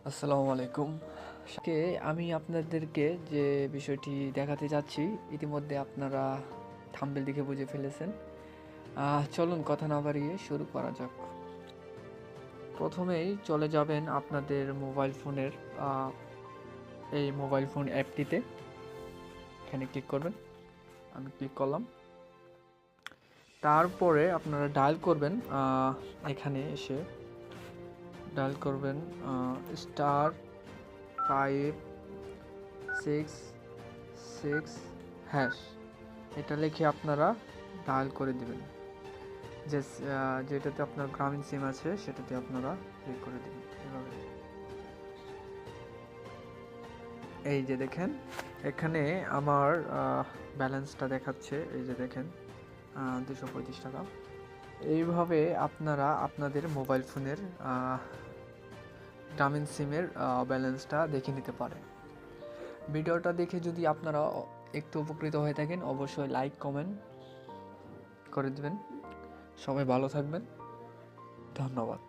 আসসালামু আলাইকুম। আজকে আমি আপনাদেরকে যে বিষয়টি দেখাতে যাচ্ছি, ইতিমধ্যে আপনারা থাম্বনেল দেখে বুঝে ফেলেছেন। চলুন কথা না বাড়িয়ে শুরু করা যাক। প্রথমেই চলে যাবেন আপনাদের মোবাইল ফোনের এই মোবাইল ফোন অ্যাপটিতে। এখানে ক্লিক করবেন। আমি ক্লিক করলাম। তারপরে আপনারা ডায়াল করবেন, এখানে এসে ডায়াল করবেন *566# এটা লিখে আপনারা ডায়াল করে দিবেন। যে যেটাতে আপনার গ্রামীণ সিম আছে সেটাতে আপনারা ক্লিক করে দিবেন এভাবে। এই যে দেখেন, এখানে আমার ব্যালেন্সটা দেখাচ্ছে, এই যে দেখেন 235 টাকা। এইভাবে আপনারা আপনাদের মোবাইল ফোনের গ্রামীণ সিমের ব্যালেন্সটা দেখে নিতে পারেন। ভিডিওটা দেখে যদি আপনারা একটু উপকৃত হয়ে থাকেন, অবশ্যই লাইক কমেন্ট করে দিবেন। সবাই ভালো থাকবেন। ধন্যবাদ।